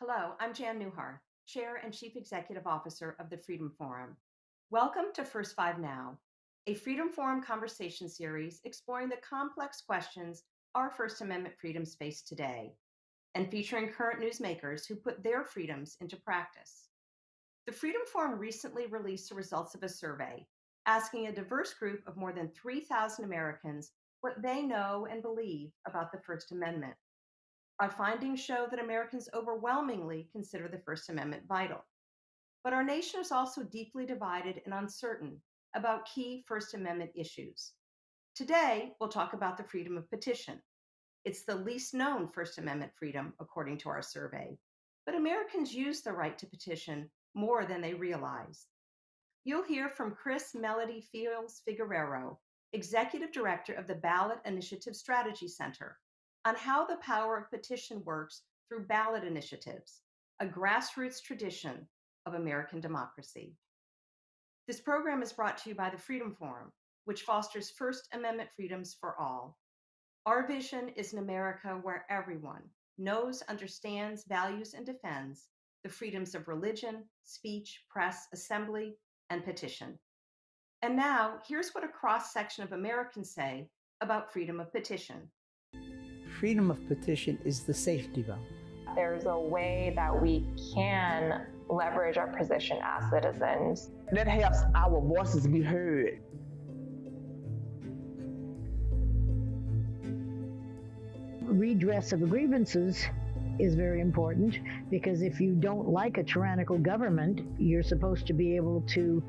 Hello, I'm Jan Newhart, Chair and Chief Executive Officer of the Freedom Forum. Welcome to First Five Now, a Freedom Forum conversation series exploring the complex questions our First Amendment freedoms face today and featuring current newsmakers who put their freedoms into practice. The Freedom Forum recently released the results of a survey asking a diverse group of more than 3,000 Americans what they know and believe about the First Amendment. Our findings show that Americans overwhelmingly consider the First Amendment vital. But our nation is also deeply divided and uncertain about key First Amendment issues. Today, we'll talk about the freedom of petition. It's the least known First Amendment freedom, according to our survey. But Americans use the right to petition more than they realize. You'll hear from Melody Fields Figueredo, Executive Director of the Ballot Initiative Strategy Center, on how the power of petition works through ballot initiatives, a grassroots tradition of American democracy. This program is brought to you by the Freedom Forum, which fosters First Amendment freedoms for all. Our vision is an America where everyone knows, understands, values, and defends the freedoms of religion, speech, press, assembly, and petition. And now, here's what a cross-section of Americans say about freedom of petition. Freedom of petition is the safety valve. There's a way that we can leverage our position as citizens. That helps our voices be heard. Redress of grievances is very important because if you don't like a tyrannical government, you're supposed to be able to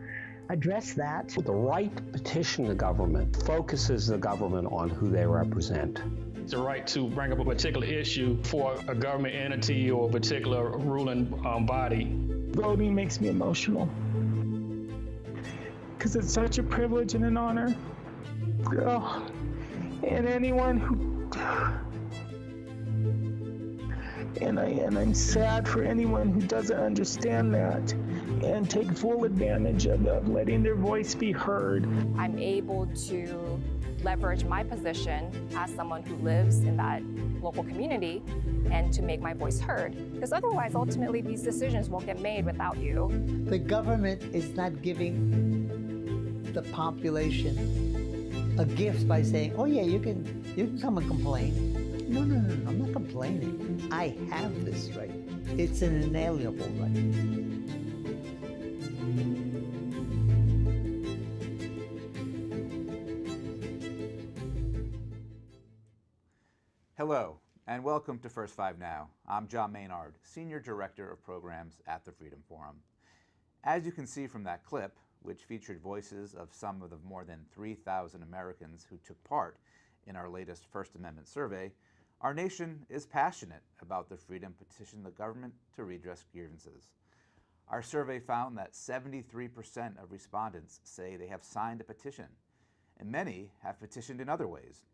address that. The right to petition the government focuses the government on who they represent. The right to bring up a particular issue for a government entity or a particular ruling body. Voting makes me emotional because it's such a privilege and an honor. Oh, and anyone who... And I'm sad for anyone who doesn't understand that and take full advantage of letting their voice be heard. I'm able to leverage my position as someone who lives in that local community and to make my voice heard. Because otherwise, ultimately, these decisions won't get made without you. The government is not giving the population a gift by saying, oh yeah, you can come and complain. No, I'm not complaining. I have this right. It's an inalienable right. Hello, and welcome to First Five Now. I'm John Maynard, Senior Director of Programs at the Freedom Forum. As you can see from that clip, which featured voices of some of the more than 3,000 Americans who took part in our latest First Amendment survey, our nation is passionate about the freedom to petition the government to redress grievances. Our survey found that 73% of respondents say they have signed a petition, and many have petitioned in other ways.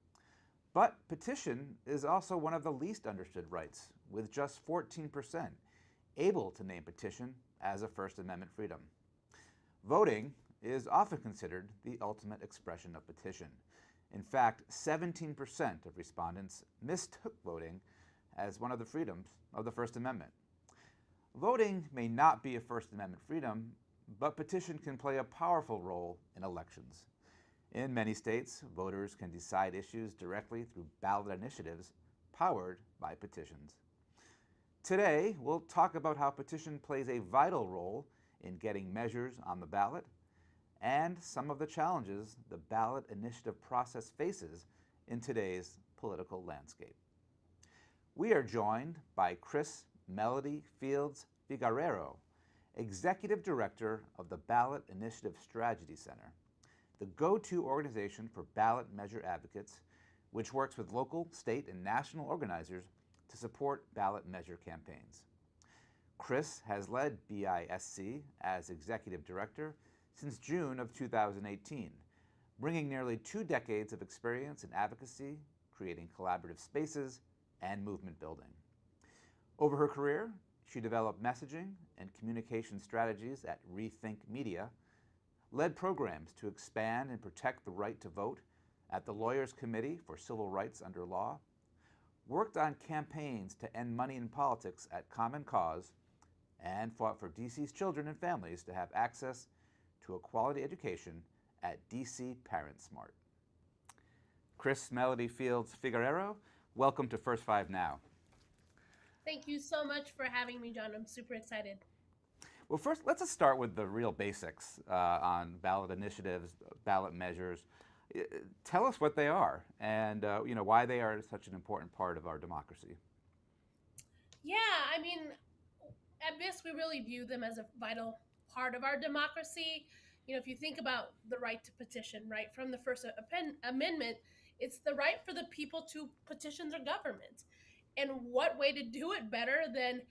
But petition is also one of the least understood rights, with just 14% able to name petition as a First Amendment freedom. Voting is often considered the ultimate expression of petition. In fact, 17% of respondents mistook voting as one of the freedoms of the First Amendment. Voting may not be a First Amendment freedom, but petition can play a powerful role in elections. In many states, voters can decide issues directly through ballot initiatives powered by petitions. Today, we'll talk about how petition plays a vital role in getting measures on the ballot and some of the challenges the ballot initiative process faces in today's political landscape. We are joined by Melody Fields Figueredo, Executive Director of the Ballot Initiative Strategy Center, the go-to organization for ballot measure advocates, which works with local, state, and national organizers to support ballot measure campaigns. Chris has led BISC as Executive Director since June of 2018, bringing nearly 2 decades of experience in advocacy, creating collaborative spaces, and movement building. Over her career, she developed messaging and communication strategies at Rethink Media, led programs to expand and protect the right to vote at the Lawyers Committee for Civil Rights Under Law, worked on campaigns to end money in politics at Common Cause, and fought for DC's children and families to have access to a quality education at DC ParentSmart. Chris Melody Fields Figueredo, welcome to First Five Now. Thank you so much for having me, John. I'm super excited. Well, first, let's just start with the real basics on ballot initiatives, ballot measures. Tell us what they are and why they are such an important part of our democracy. Yeah, I mean, at BIS, we really view them as a vital part of our democracy. You know, if you think about the right to petition, right, from the First Amendment, it's the right for the people to petition their government. And what way to do it better than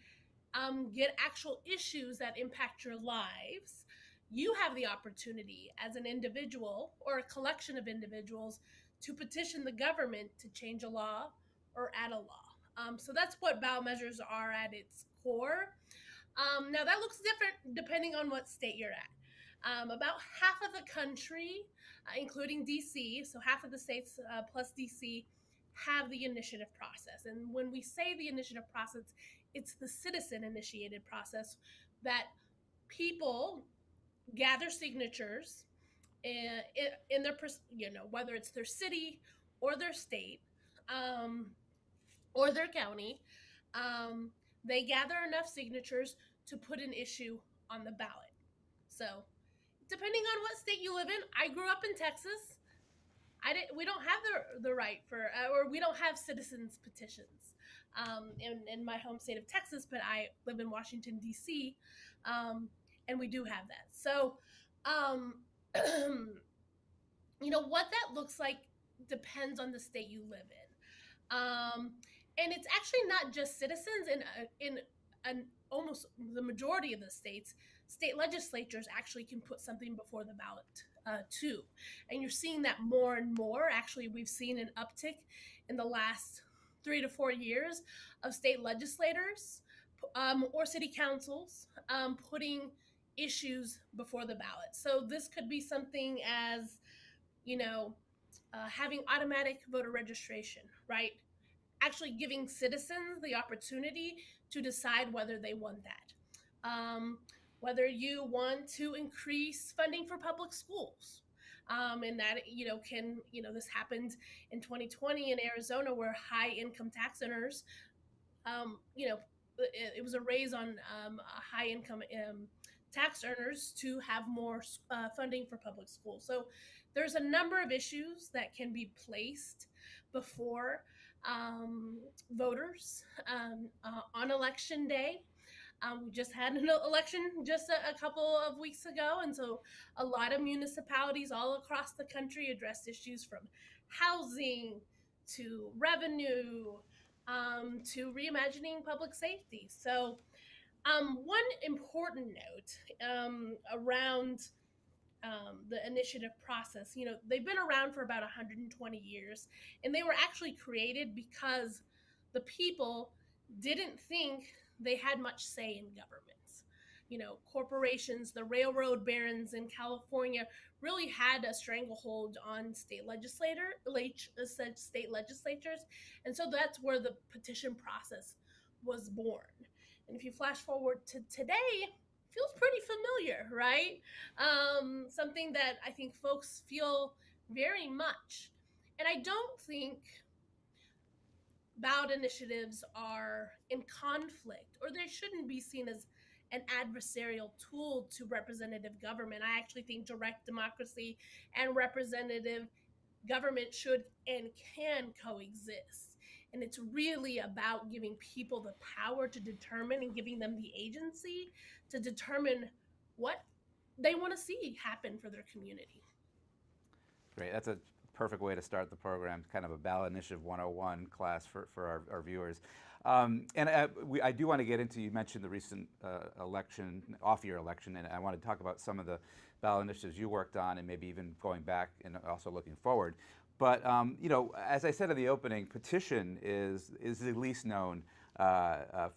get actual issues that impact your lives? You have the opportunity as an individual or a collection of individuals to petition the government to change a law or add a law. So that's what ballot measures are at its core. Now that looks different depending on what state you're at. About half of the country, including DC, so half of the states plus DC, have the initiative process. And when we say the initiative process, it's the citizen-initiated process that people gather signatures in their, whether it's their city or their state or their county, they gather enough signatures to put an issue on the ballot. So depending on what state you live in, I grew up in Texas. We don't have the right for, or we don't have citizens petitions in my home state of Texas, but I live in Washington, D.C., and we do have that. So, what that looks like depends on the state you live in. And it's actually not just citizens. In almost the majority of the states, state legislatures actually can put something before the ballot too. And you're seeing that more and more. Actually, we've seen an uptick in the last 3 to 4 years of state legislators or city councils putting issues before the ballot. So this could be something as, having automatic voter registration, right? Actually giving citizens the opportunity to decide whether they want that. Whether you want to increase funding for public schools. And that, this happened in 2020 in Arizona where high income tax earners, it was a raise on high income tax earners to have more funding for public schools. So there's a number of issues that can be placed before voters on election day. We just had an election just a couple of weeks ago, and so a lot of municipalities all across the country addressed issues from housing to revenue to reimagining public safety. So one important note around the initiative process, they've been around for about 120 years, and they were actually created because the people didn't think they had much say in governments. Corporations, the railroad barons in California really had a stranglehold on state legislatures. And so that's where the petition process was born. And if you flash forward to today, feels pretty familiar, right? Something that I think folks feel very much. And I don't think ballot initiatives are in conflict, or they shouldn't be seen as an adversarial tool to representative government. I actually think direct democracy and representative government should and can coexist. And it's really about giving people the power to determine and giving them the agency to determine what they want to see happen for their community. Great. That's a perfect way to start the program, kind of a Ballot Initiative 101 class for our viewers. I do want to get into, you mentioned the recent election, off-year election, and I want to talk about some of the ballot initiatives you worked on and maybe even going back and also looking forward. But, as I said in the opening, petition is the least known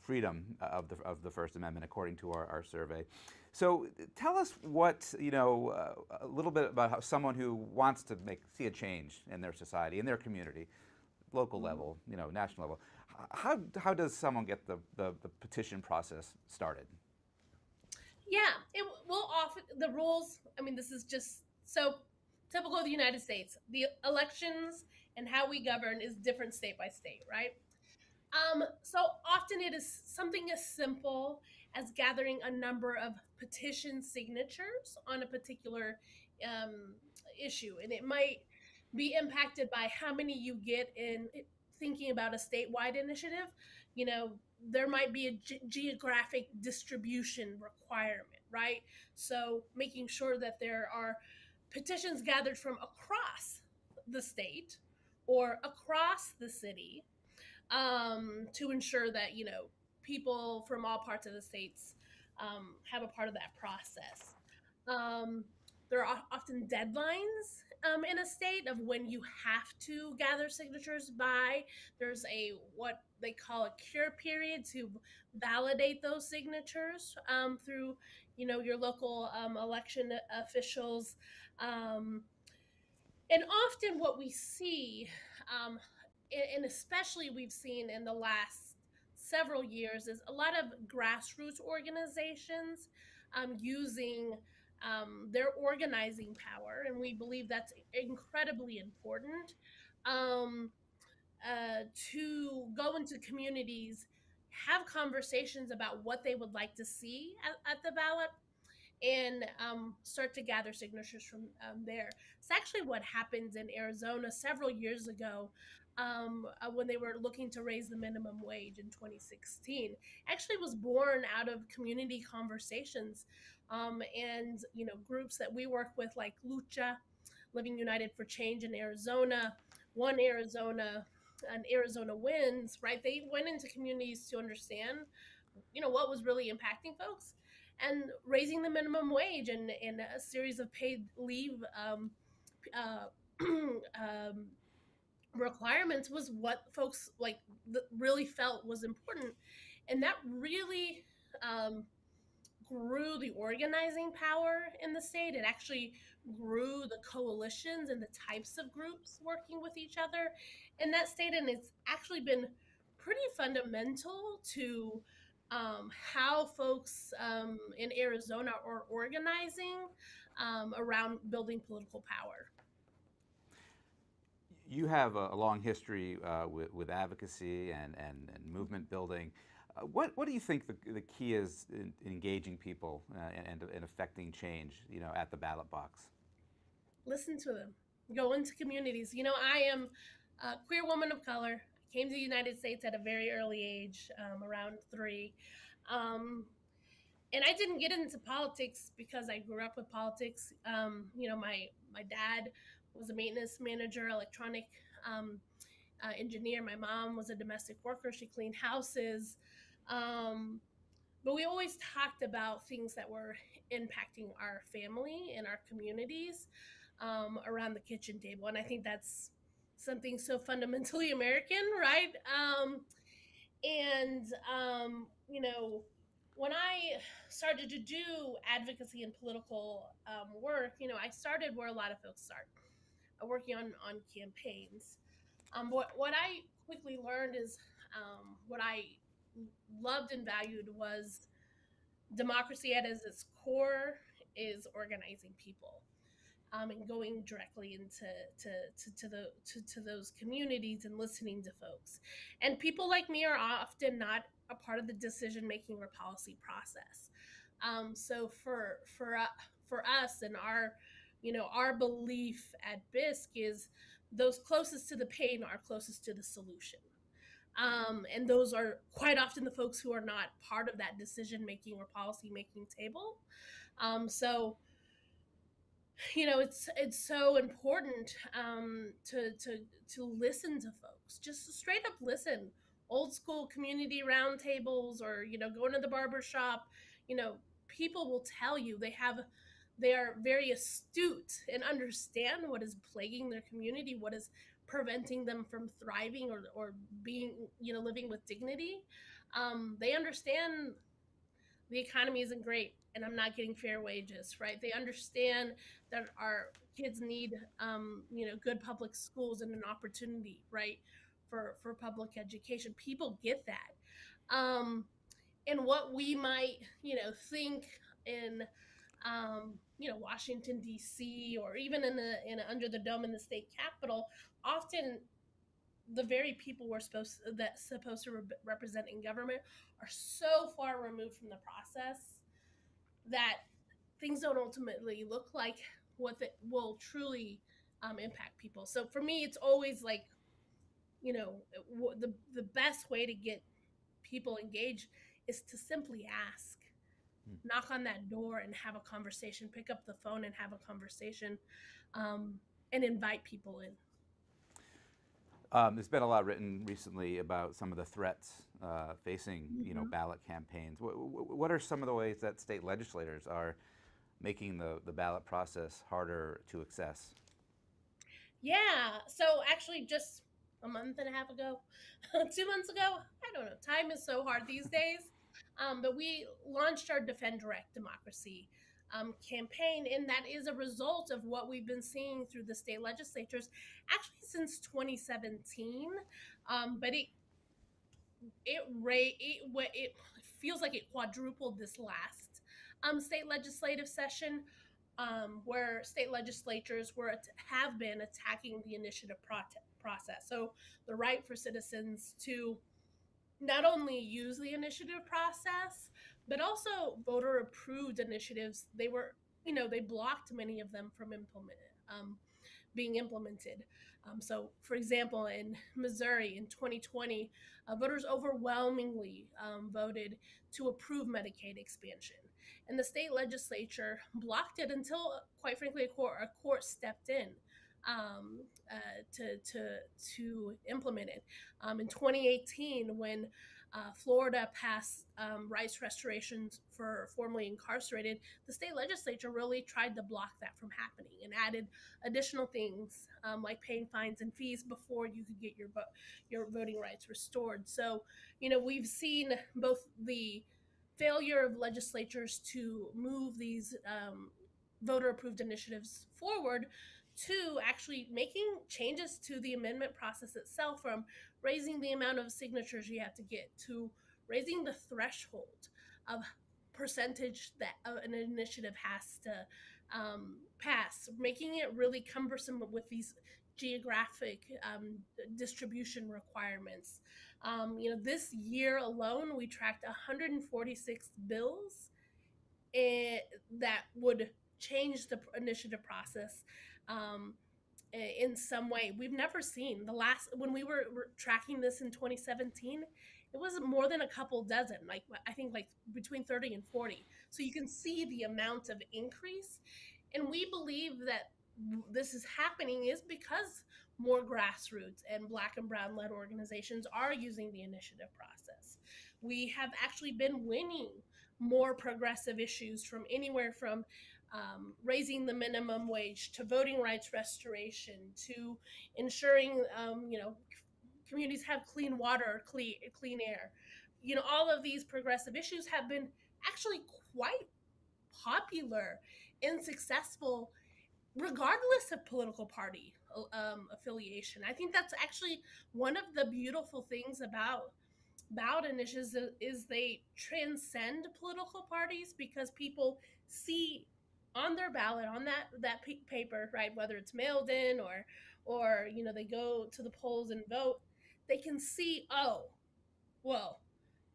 freedom of the First Amendment, according to our survey. So tell us what, a little bit about how someone who wants to see a change in their society, in their community, local level, national level. How does someone get the petition process started? Yeah, it will often, the rules, I mean, this is just so typical of the United States. The elections and how we govern is different state by state, right? So often it is something as simple as gathering a number of petition signatures on a particular issue. And it might be impacted by how many you get in thinking about a statewide initiative. There might be a geographic distribution requirement, right? So making sure that there are petitions gathered from across the state or across the city to ensure that people from all parts of the states have a part of that process. There are often deadlines in a state of when you have to gather signatures by. There's what they call a cure period to validate those signatures through your local election officials. And often what we see, and especially we've seen in the last several years, is a lot of grassroots organizations using their organizing power, and we believe that's incredibly important, to go into communities, have conversations about what they would like to see at the ballot, and start to gather signatures from there. It's actually what happened in Arizona several years ago when they were looking to raise the minimum wage in 2016. Actually was born out of community conversations and groups that we work with, like Lucha, Living United for Change in Arizona, One Arizona, and Arizona Wins, right? They went into communities to understand what was really impacting folks, and raising the minimum wage and a series of paid leave requirements was what folks really felt was important. And that really grew the organizing power in the state. It actually grew the coalitions and the types of groups working with each other in that state. And it's actually been pretty fundamental to how folks in Arizona are organizing around building political power. You have a long history with advocacy and movement building. What do you think the key is in engaging people and affecting change, at the ballot box? Listen to them. Go into communities. I am a queer woman of color. Came to the United States at a very early age, around 3. And I didn't get into politics because I grew up with politics. My dad was a maintenance manager, electronic engineer. My mom was a domestic worker. She cleaned houses. But we always talked about things that were impacting our family and our communities around the kitchen table. And I think that's something so fundamentally American, right? When I started to do advocacy and political work, I started where a lot of folks start, working on campaigns. What I quickly learned is what I loved and valued was democracy at its core is organizing people. And going directly into to those communities and listening to folks. And people like me are often not a part of the decision-making or policy process. So for us and our belief at BISC is those closest to the pain are closest to the solution. And those are quite often the folks who are not part of that decision-making or policy-making table. So it's so important to listen to folks, just straight up listen. Old school community roundtables, or going to the barber shop. People will tell you they are very astute and understand what is plaguing their community, what is preventing them from thriving or being living with dignity. They understand the economy isn't great and I'm not getting fair wages, right? They understand that our kids need, good public schools and an opportunity, right, for public education. People get that. And what we might, think in, Washington D.C. or even in under the dome in the state capitol, often the very people we're supposed to represent in government are so far removed from the process that things don't ultimately look like what will truly impact people. So for me, it's always like, the best way to get people engaged is to simply ask, knock on that door and have a conversation, pick up the phone and have a conversation, and invite people in. There's been a lot written recently about some of the threats facing, ballot campaigns. What are some of the ways that state legislators are making the ballot process harder to access? Yeah, so actually just a month and a half ago, 2 months ago, I don't know, time is so hard these days, but we launched our Defend Direct Democracy campaign, and that is a result of what we've been seeing through the state legislatures actually since 2017. But it feels like it quadrupled this last state legislative session, where state legislatures have been attacking the initiative process. So the right for citizens to not only use the initiative process, but also voter approved initiatives. They blocked many of them from being implemented. So, for example, in Missouri in 2020, voters overwhelmingly voted to approve Medicaid expansion. And the state legislature blocked it until, quite frankly, a court stepped in to implement it. In 2018, when Florida passed rights restorations for formerly incarcerated, the state legislature really tried to block that from happening and added additional things like paying fines and fees before you could get your voting rights restored. So, we've seen both the failure of legislatures to move these voter-approved initiatives forward to actually making changes to the amendment process itself, from raising the amount of signatures you have to get to raising the threshold of percentage that an initiative has to pass, making it really cumbersome with these geographic distribution requirements. This year alone, we tracked 146 bills that would change the initiative process in some way. We've never seen when we were tracking this in 2017, it was more than a couple dozen, I think between 30 and 40. So you can see the amount of increase. And we believe that this is happening is because more grassroots and Black and Brown led organizations are using the initiative process. We have actually been winning more progressive issues, from anywhere from raising the minimum wage to voting rights restoration to ensuring communities have clean water, clean air. All of these progressive issues have been actually quite popular and successful regardless of political party affiliation. I think that's actually one of the beautiful things about ballot initiatives is they transcend political parties, because people see on their ballot, on that paper, right, whether it's mailed in or they go to the polls and vote, they can see, oh, well,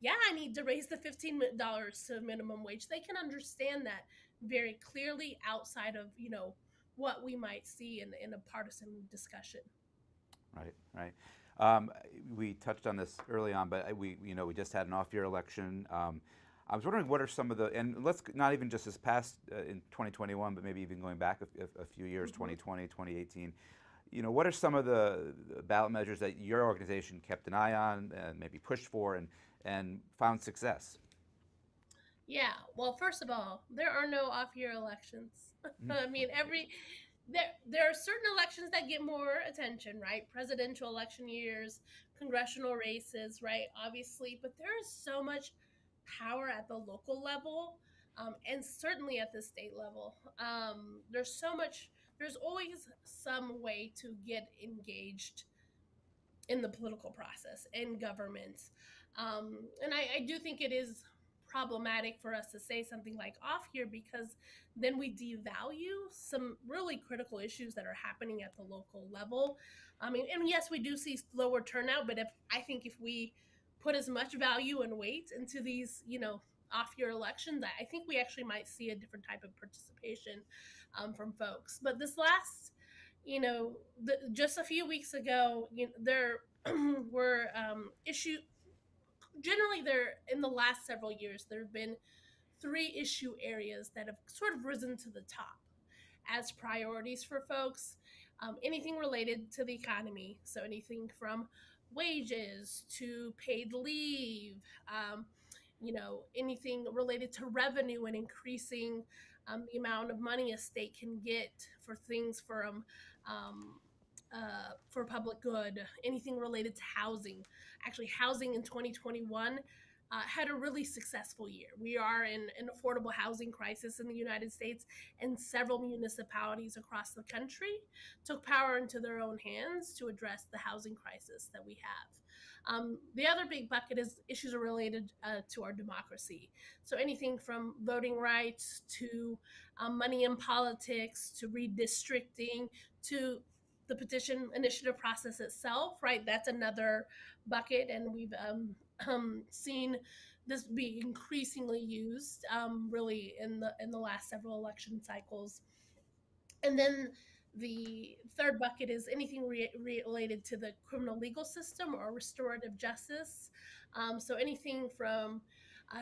yeah, I need to raise the $15 to minimum wage. They can understand that very clearly outside of what we might see in a partisan discussion. Right. We touched on this early on, but we just had an off-year election. I was wondering what are some of and let's not even just this past in 2021, but maybe even going back a few years, 2020, 2018. What are some of the ballot measures that your organization kept an eye on and maybe pushed for and found success? Yeah, well, first of all, there are no off-year elections. I mean, there are certain elections that get more attention, right? Presidential election years, congressional races, right? Obviously, but there is so much power at the local level, and certainly at the state level. There's always some way to get engaged in the political process in government. And I do think it is problematic for us to say something like off here, because then we devalue some really critical issues that are happening at the local level. I mean, and yes, we do see lower turnout, but I think if we put as much value and weight into these, off year elections, I think we actually might see a different type of participation from folks. But this last, just a few weeks ago, there were issues. Generally, there in the last several years, there have been 3 issue areas that have sort of risen to the top as priorities for folks. Anything related to the economy, so anything from wages to paid leave, anything related to revenue and increasing the amount of money a state can get for things from for public good, anything related to housing. Actually, housing in 2021 had a really successful year. We are in an affordable housing crisis in the United States, and several municipalities across the country took power into their own hands to address the housing crisis that we have. The other big bucket is issues related to our democracy. So anything from voting rights to money in politics to redistricting to the petition initiative process itself, right? That's another bucket, and we've seen this be increasingly used, really in the last several election cycles. And then the third bucket is anything related to the criminal legal system or restorative justice. So anything from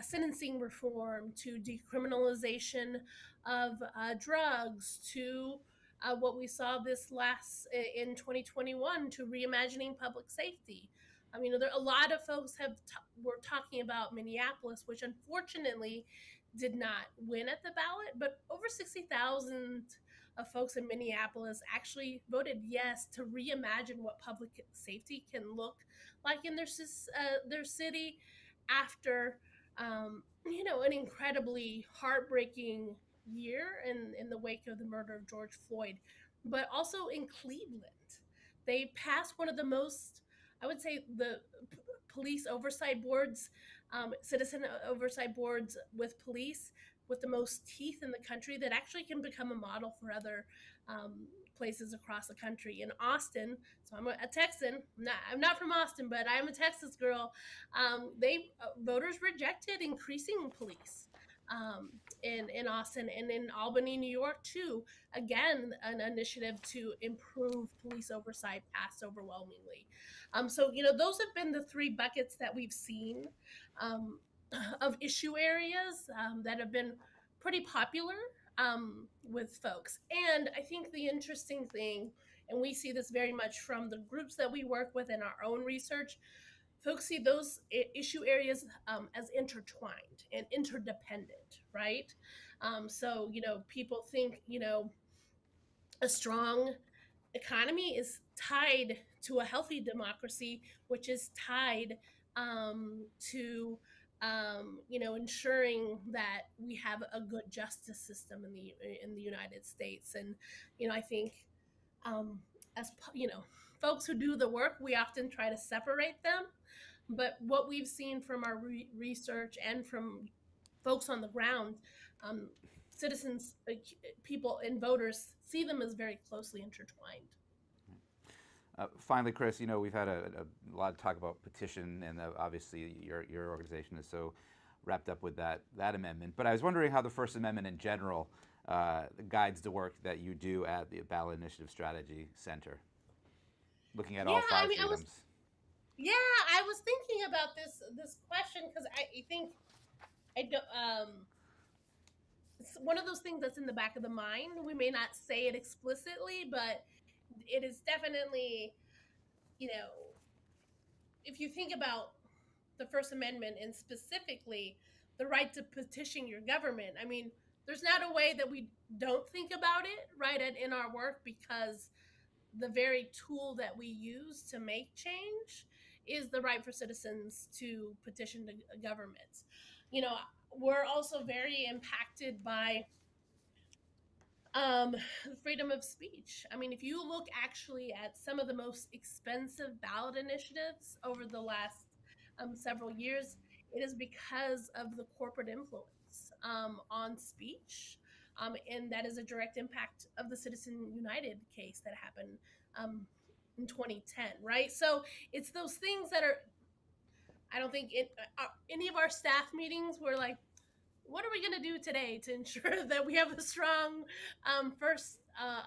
sentencing reform to decriminalization of drugs to what we saw this last in 2021 to reimagining public safety. I mean, a lot of folks were talking about Minneapolis, which unfortunately did not win at the ballot, but over 60,000 of folks in Minneapolis actually voted yes to reimagine what public safety can look like in their city after, an incredibly heartbreaking year in the wake of the murder of George Floyd. But also in Cleveland, they passed one of the most, I would say, the police oversight boards, citizen oversight boards with police with the most teeth in the country that actually can become a model for other places across the country. In Austin, so I'm a Texan, I'm not from Austin, but I'm a Texas girl. Voters rejected increasing police in Austin, and in Albany, New York too. Again, an initiative to improve police oversight passed overwhelmingly. So those have been the 3 buckets that we've seen of issue areas that have been pretty popular with folks. And I think the interesting thing, and we see this very much from the groups that we work with in our own research, folks see those issue areas as intertwined and interdependent, right? So, people think, a strong economy is tied to a healthy democracy, which is tied to, ensuring that we have a good justice system in the United States. And, I think as, folks who do the work, we often try to separate them. But what we've seen from our research and from folks on the ground, citizens, people, and voters see them as very closely intertwined. Finally, Chris, we've had a lot of talk about petition, and obviously your organization is so wrapped up with that amendment. But I was wondering how the First Amendment in general guides the work that you do at the Ballot Initiative Strategy Center, looking at all 5 freedoms. I was thinking about this question because I think it's one of those things that's in the back of the mind. We may not say it explicitly, but it is definitely, if you think about the First Amendment and specifically the right to petition your government, I mean, there's not a way that we don't think about it, right, in our work, because the very tool that we use to make change is the right for citizens to petition the government. We're also very impacted by Freedom of speech. I mean, if you look actually at some of the most expensive ballot initiatives over the last several years, it is because of the corporate influence on speech. And that is a direct impact of the Citizen United case that happened in 2010, right? So it's those things that are, I don't think any of our staff meetings were like, what are we going to do today to ensure that we have a strong First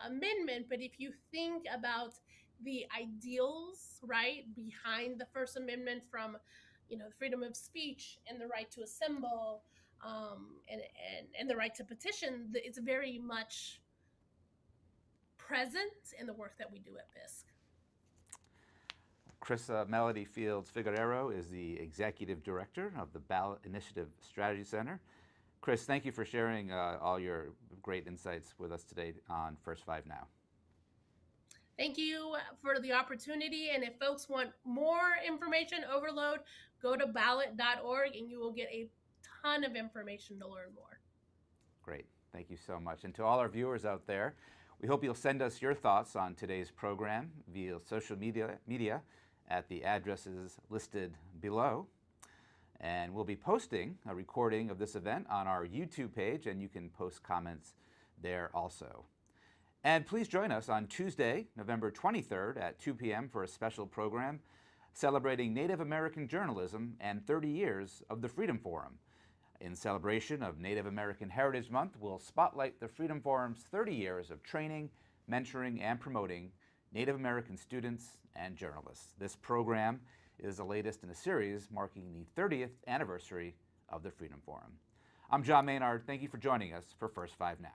Amendment? But if you think about the ideals, right, behind the First Amendment, from, you know, freedom of speech and the right to assemble, and the right to petition, it's very much present in the work that we do at BISC. Melody Fields Figueredo is the Executive Director of the Ballot Initiative Strategy Center. Chris, thank you for sharing all your great insights with us today on First Five Now. Thank you for the opportunity. And if folks want more information overload, go to ballot.org and you will get a ton of information to learn more. Great. Thank you so much. And to all our viewers out there, we hope you'll send us your thoughts on today's program via social media at the addresses listed below. And we'll be posting a recording of this event on our YouTube page, and you can post comments there also. And please join us on Tuesday, November 23rd at 2 p.m. for a special program celebrating Native American journalism and 30 years of the Freedom Forum. In celebration of Native American Heritage Month, we'll spotlight the Freedom Forum's 30 years of training, mentoring, and promoting Native American students and journalists. This program is the latest in a series marking the 30th anniversary of the Freedom Forum. I'm John Maynard. Thank you for joining us for First Five Now.